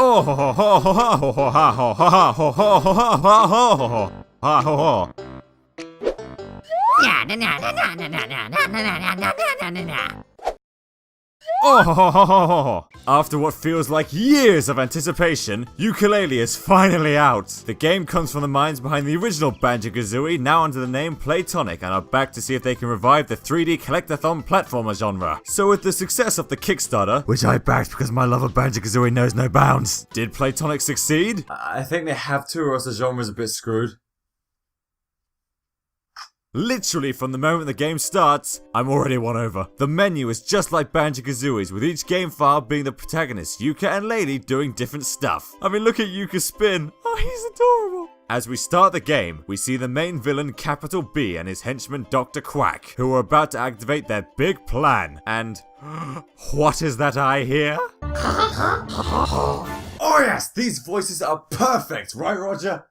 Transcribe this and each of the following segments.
Oh ho ho ho ho ho ho ho ho ho ho ho ho ho ho. Oh, after what feels like years of anticipation, Yooka-Laylee is finally out. The game comes from the minds behind the original Banjo-Kazooie, now under the name Playtonic, and are back to see if they can revive the 3D collectathon platformer genre. So with the success of the Kickstarter, which I backed because my love of Banjo-Kazooie knows no bounds, did Playtonic succeed? I think they have to, or else the genre's a bit screwed. Literally from the moment the game starts, I'm already won over. The menu is just like Banjo-Kazooie's, with each game file being the protagonists, Yooka and Laylee, doing different stuff. I mean, look at Yooka spin. Oh, he's adorable. As we start the game, we see the main villain Capital B and his henchman Dr. Quack, who are about to activate their big plan. And what is that I hear? Oh yes, these voices are perfect, right Roger?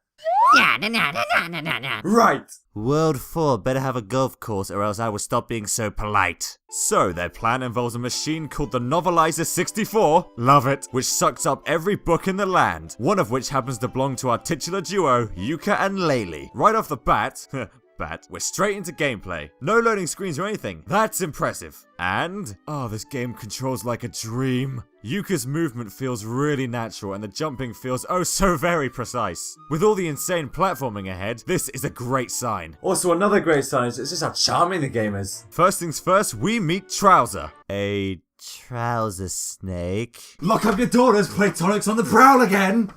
Right! World 4 better have a golf course or else I will stop being so polite. So, their plan involves a machine called the Novelizer 64, love it, which sucks up every book in the land, one of which happens to belong to our titular duo, Yooka and Laylee. Right off the bat, we're straight into gameplay. No loading screens or anything. That's impressive. And, oh, this game controls like a dream. Yooka's movement feels really natural and the jumping feels oh so very precise. With all the insane platforming ahead, this is a great sign. Also, another great sign is just how charming the game is. First things first, we meet Trouser. A trouser snake. Lock up your daughters, Playtonic's on the prowl again!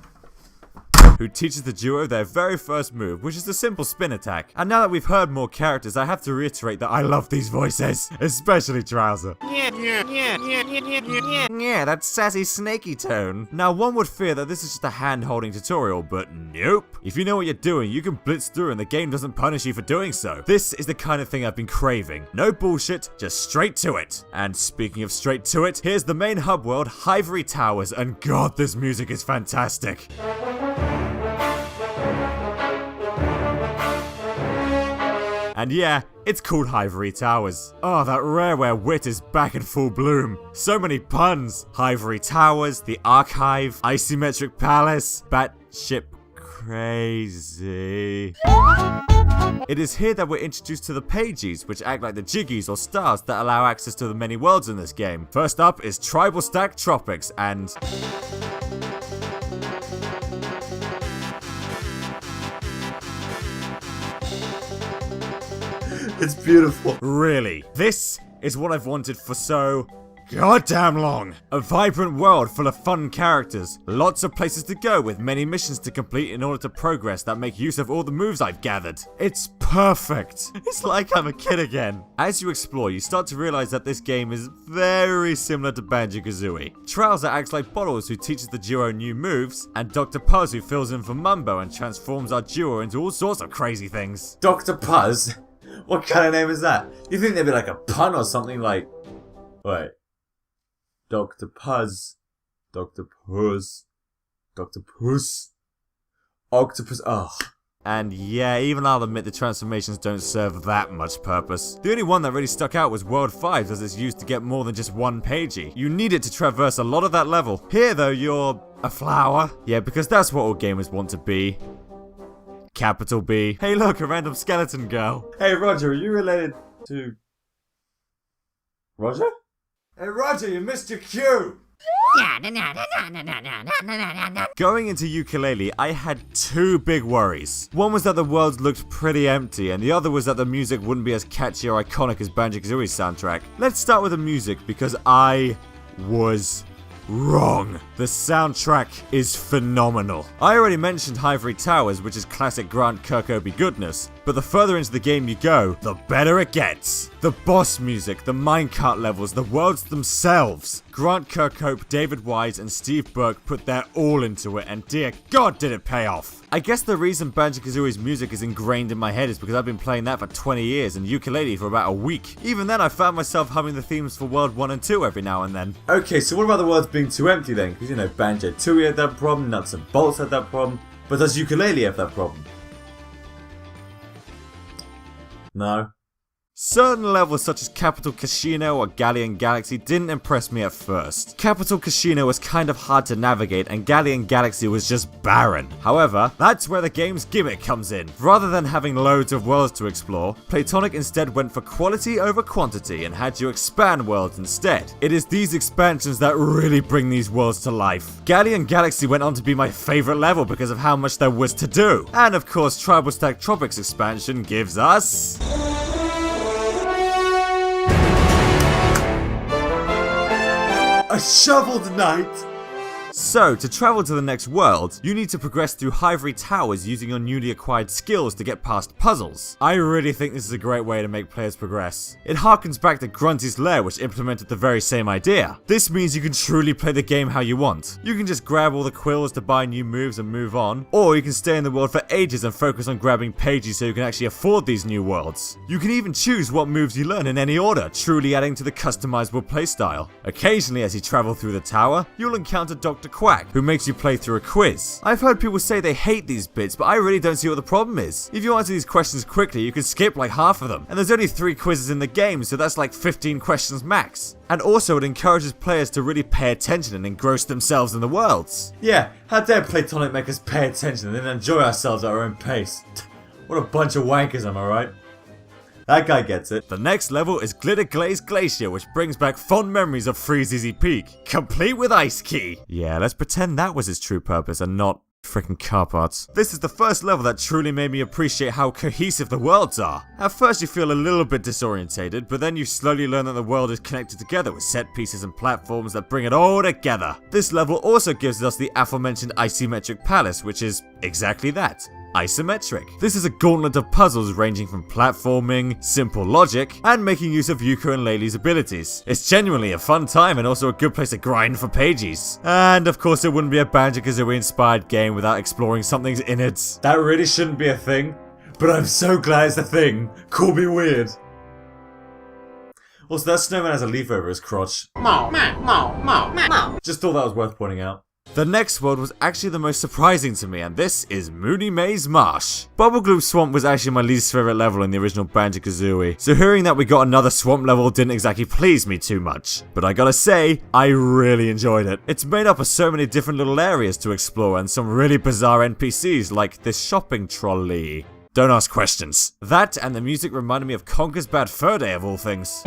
Who teaches the duo their very first move, which is the simple spin attack. And now that we've heard more characters, I have to reiterate that I love these voices, especially Trouser. Yeah, that sassy snaky tone. Now one would fear that this is just a hand-holding tutorial, but nope. If you know what you're doing, you can blitz through and the game doesn't punish you for doing so. This is the kind of thing I've been craving. No bullshit, just straight to it. And speaking of straight to it, here's the main hub world, Ivory Towers, and god, this music is fantastic. And yeah, it's called Ivory Towers. Oh, that rareware wit is back in full bloom. So many puns. Ivory Towers, the Archive, Isometric Palace, Batship Crazy. It is here that we're introduced to the Pages, which act like the Jiggies or stars that allow access to the many worlds in this game. First up is Tribal Stack Tropics and... It's beautiful. Really. This is what I've wanted for so goddamn long. A vibrant world full of fun characters. Lots of places to go with many missions to complete in order to progress that make use of all the moves I've gathered. It's perfect. It's like I'm a kid again. As you explore, you start to realize that this game is very similar to Banjo-Kazooie. Trouser acts like Bottles, who teaches the duo new moves, and Dr. Puzz, who fills in for Mumbo and transforms our duo into all sorts of crazy things. Dr. Puzz? What kind of name is that? You think they'd be like a pun or something like... Wait. Dr. Puzz. Dr. Puss. Dr. Puss. Octopus. Ugh. And yeah, even I'll admit the transformations don't serve that much purpose. The only one that really stuck out was World 5, as it's used to get more than just one pagey. You need it to traverse a lot of that level. Here though, you're a flower. Yeah, because that's what all gamers want to be. Capital B. Hey look, a random skeleton girl. Hey Roger, are you related to... Roger? Hey Roger, you missed your cue! Going into Yooka-Laylee, I had two big worries. One was that the world looked pretty empty, and the other was that the music wouldn't be as catchy or iconic as Banjo-Kazooie's soundtrack. Let's start with the music, because I was wrong. The soundtrack is phenomenal. I already mentioned Ivory Towers, which is classic Grant Kirkhope goodness, but the further into the game you go, the better it gets. The boss music, the minecart levels, the worlds themselves. Grant Kirkhope, David Wise, and Steve Burke put their all into it, and dear God did it pay off. I guess the reason Banjo-Kazooie's music is ingrained in my head is because I've been playing that for 20 years and Yooka-Laylee for about a week. Even then I found myself humming the themes for World 1 and 2 every now and then. Okay, so what about the worlds being too empty then? Because you know, Banjo-Tooie had that problem, Nuts and Bolts had that problem, but does Yooka-Laylee have that problem? No. Certain levels such as Capital Casino or Galleon Galaxy didn't impress me at first. Capital Casino was kind of hard to navigate and Galleon Galaxy was just barren. However, that's where the game's gimmick comes in. Rather than having loads of worlds to explore, Playtonic instead went for quality over quantity and had you expand worlds instead. It is these expansions that really bring these worlds to life. Galleon Galaxy went on to be my favorite level because of how much there was to do. And of course, Tribal Stack Tropics expansion gives us... a shoveled knight! So, to travel to the next world, you need to progress through Ivory Towers using your newly acquired skills to get past puzzles. I really think this is a great way to make players progress. It harkens back to Grunty's Lair, which implemented the very same idea. This means you can truly play the game how you want. You can just grab all the quills to buy new moves and move on, or you can stay in the world for ages and focus on grabbing pages so you can actually afford these new worlds. You can even choose what moves you learn in any order, truly adding to the customizable playstyle. Occasionally, as you travel through the tower, you'll encounter Dr. Quack, who makes you play through a quiz. I've heard people say they hate these bits, but I really don't see what the problem is. If you answer these questions quickly, you can skip like half of them. And there's only 3 quizzes in the game, so that's like 15 questions max. And also, it encourages players to really pay attention and engross themselves in the worlds. Yeah, how dare Playtonic make us pay attention and then enjoy ourselves at our own pace. What a bunch of wankers, am I right? That guy gets it. The next level is Glitter Glaze Glacier, which brings back fond memories of Freezeezy Peak, complete with Ice Key. Yeah, let's pretend that was his true purpose and not freaking car parts. This is the first level that truly made me appreciate how cohesive the worlds are. At first you feel a little bit disorientated, but then you slowly learn that the world is connected together with set pieces and platforms that bring it all together. This level also gives us the aforementioned Isometric Palace, which is exactly that. Isometric. This is a gauntlet of puzzles ranging from platforming, simple logic, and making use of Yooka-Laylee's abilities. It's genuinely a fun time and also a good place to grind for pages. And of course it wouldn't be a Banjo-Kazooie inspired game without exploring something in it. That really shouldn't be a thing, but I'm so glad it's a thing. Call me weird. Also, that snowman has a leaf over his crotch. Just thought that was worth pointing out. The next world was actually the most surprising to me, and this is Moony Maze Marsh. Bubble Gloop Swamp was actually my least favourite level in the original Banjo-Kazooie, so hearing that we got another swamp level didn't exactly please me too much. But I gotta say, I really enjoyed it. It's made up of so many different little areas to explore and some really bizarre NPCs like this shopping trolley. Don't ask questions. That and the music reminded me of Conker's Bad Fur Day of all things.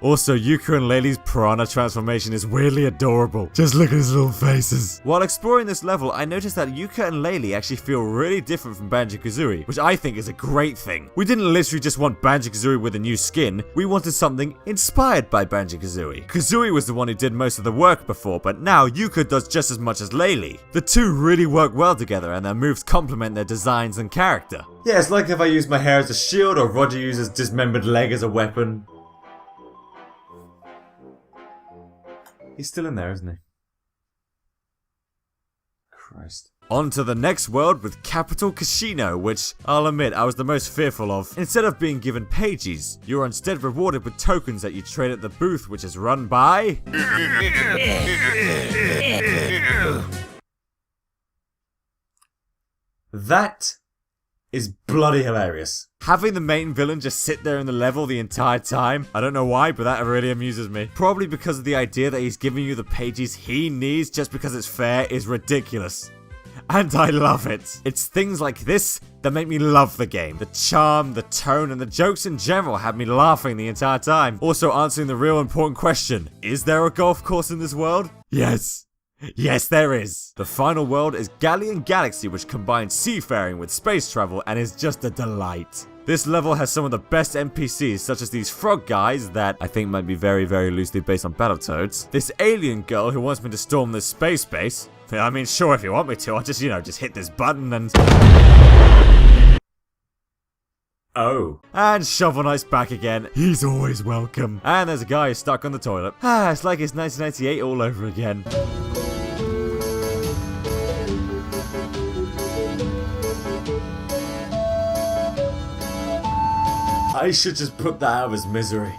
Also, Yooka-Laylee's piranha transformation is weirdly adorable. Just look at his little faces. While exploring this level, I noticed that Yooka-Laylee actually feel really different from Banjo-Kazooie, which I think is a great thing. We didn't literally just want Banjo-Kazooie with a new skin, we wanted something inspired by Banjo-Kazooie. Kazooie was the one who did most of the work before, but now Yooka does just as much as Laylee. The two really work well together and their moves complement their designs and character. Yeah, it's like if I use my hair as a shield or Roger uses dismembered leg as a weapon. He's still in there, isn't he? Christ. On to the next world with Capital Casino, which, I'll admit, I was the most fearful of. Instead of being given pages, you are instead rewarded with tokens that you trade at the booth, which is run by... That is bloody hilarious. Having the main villain just sit there in the level the entire time, I don't know why, but that really amuses me. Probably because of the idea that he's giving you the pages he needs just because it's fair is ridiculous. And I love it. It's things like this that make me love the game. The charm, the tone, and the jokes in general have me laughing the entire time. Also answering the real important question, is there a golf course in this world? Yes. Yes, there is. The final world is Galleon Galaxy, which combines seafaring with space travel and is just a delight. This level has some of the best NPCs, such as these frog guys that I think might be very, very loosely based on Battletoads. This alien girl who wants me to storm this space base. I mean, sure, if you want me to, I'll just, just hit this button and... Oh. And Shovel Knight's back again. He's always welcome. And there's a guy who's stuck on the toilet. It's like it's 1998 all over again. I should just put that out of his misery.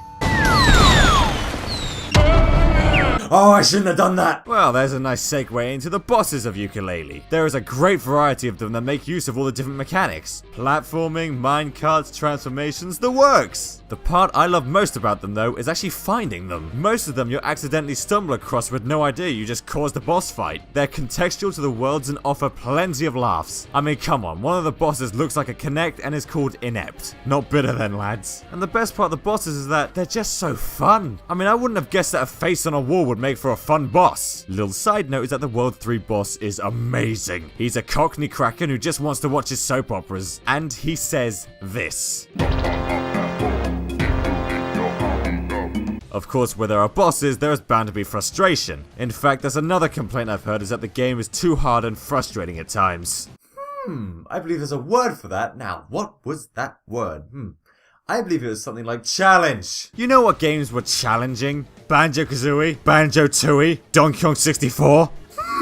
Oh, I shouldn't have done that. Well, there's a nice segue into the bosses of Yooka-Laylee. There is a great variety of them that make use of all the different mechanics. Platforming, minecarts, transformations, the works. The part I love most about them though is actually finding them. Most of them you'll accidentally stumble across with no idea you just caused the boss fight. They're contextual to the worlds and offer plenty of laughs. I mean, come on, one of the bosses looks like a Connect and is called Inept. Not bitter then, lads. And the best part of the bosses is that they're just so fun. I mean, I wouldn't have guessed that a face on a wall would make for a fun boss. Little side note is that the World 3 boss is amazing. He's a Cockney Kraken who just wants to watch his soap operas. And he says this. Of course, where there are bosses, there is bound to be frustration. In fact, there's another complaint I've heard is that the game is too hard and frustrating at times. I believe there's a word for that. Now, what was that word? I believe it was something like challenge. You know what games were challenging? Banjo-Kazooie, Banjo-Tooie, Donkey Kong 64?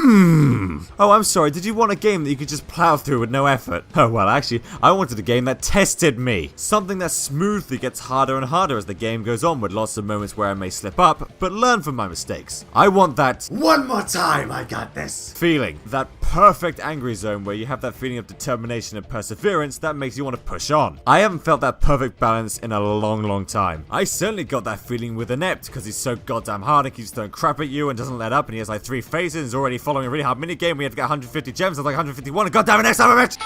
Oh, I'm sorry, did you want a game that you could just plow through with no effort? Oh, well, actually, I wanted a game that tested me. Something that smoothly gets harder and harder as the game goes on, with lots of moments where I may slip up, but learn from my mistakes. I want that one more time, I got this feeling. That perfect angry zone where you have that feeling of determination and perseverance that makes you want to push on. I haven't felt that perfect balance in a long time. I certainly got that feeling with Inept, because he's so goddamn hard and keeps throwing crap at you and doesn't let up, and he has like 3 phases and is already following a really hard minigame. We have to get 150 gems. I was like 151, and goddamn it, next time, bitch!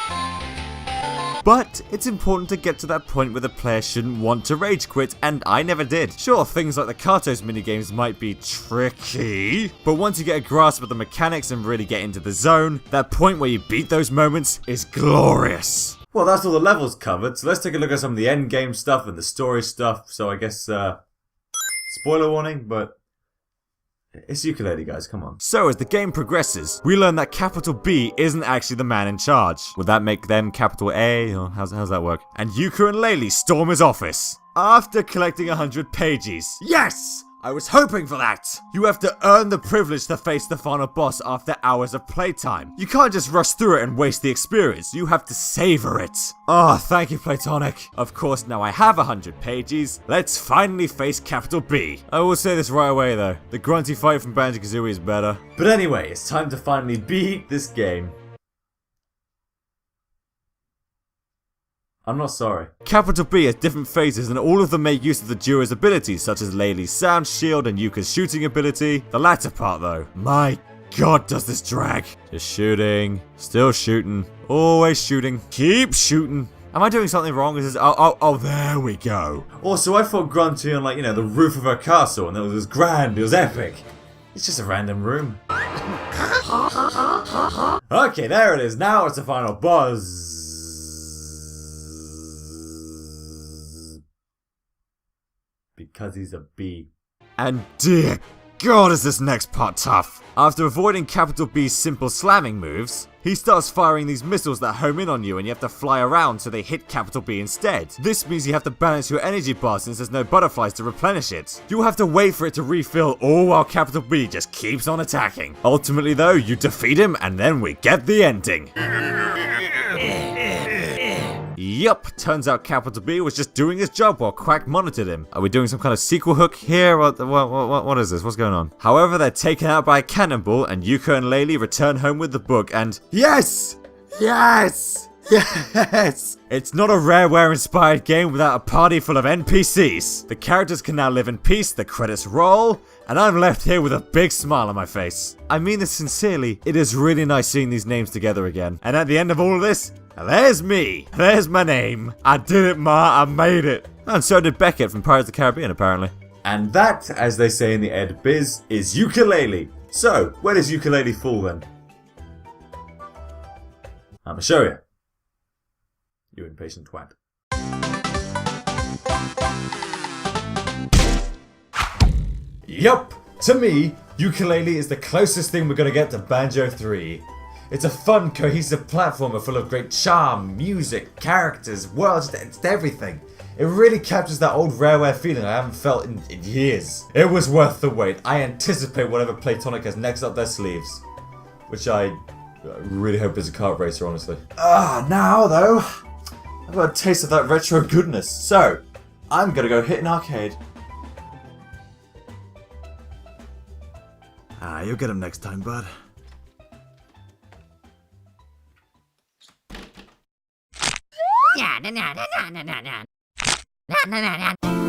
But it's important to get to that point where the player shouldn't want to rage quit, and I never did. Sure, things like the Kartos minigames might be tricky, but once you get a grasp of the mechanics and really get into the zone, that point where you beat those moments is glorious. Well, that's all the levels covered, so let's take a look at some of the end game stuff and the story stuff. So I guess, spoiler warning, but it's Yooka-Laylee, guys, come on. So, as the game progresses, we learn that capital B isn't actually the man in charge. Would that make them capital A, or how's that work? And Yooka and Laylee storm his office after collecting 100 pages. Yes! I was hoping for that! You have to earn the privilege to face the final boss after hours of playtime. You can't just rush through it and waste the experience, you have to savor it. Oh, thank you, Playtonic. Of course, now I have 100 pages, let's finally face capital B. I will say this right away though, the grunty fight from Banjo-Kazooie is better. But anyway, it's time to finally beat this game. I'm not sorry. Capital B has different phases and all of them make use of the duo's abilities, such as Laylee's sound shield and Yuka's shooting ability. The latter part though, my god does this drag. Just shooting, still shooting, always shooting, keep shooting. Am I doing something wrong? Is this, oh, there we go. Also, I fought Grunty on like, the roof of her castle and it was grand, it was epic. It's just a random room. Okay, there it is, now it's the final boss. Because he's a bee. And dear god is this next part tough. After avoiding capital B's simple slamming moves, he starts firing these missiles that home in on you and you have to fly around so they hit capital B instead. This means you have to balance your energy bar since there's no butterflies to replenish it. You'll have to wait for it to refill all while capital B just keeps on attacking. Ultimately though, you defeat him and then we get the ending. Yup, turns out Capital B was just doing his job while Quack monitored him. Are we doing some kind of sequel hook here? What is this? What's going on? However, they're taken out by a cannonball and Yooka and Laylee return home with the book and yes! Yes! Yes! It's not a Rareware-inspired game without a party full of NPCs. The characters can now live in peace, the credits roll, and I'm left here with a big smile on my face. I mean this sincerely, it is really nice seeing these names together again. And at the end of all of this, there's me. There's my name. I did it, Ma. I made it. And so did Beckett from Pirates of the Caribbean, apparently. And that, as they say in the Ed Biz, is Yooka-Laylee. So, where does Yooka-Laylee fall then? I'ma show you. You impatient twat. Yup! To me, Yooka-Laylee is the closest thing we're gonna get to Banjo 3. It's a fun, cohesive platformer full of great charm, music, characters, worlds, it's everything. It really captures that old Rareware feeling I haven't felt in years. It was worth the wait. I anticipate whatever Playtonic has next up their sleeves. Which I really hope is a kart racer, honestly. Now though, I've got a taste of that retro goodness. So, I'm gonna go hit an arcade. you'll get him next time, bud. Yeah, na na na na na na na na na na na.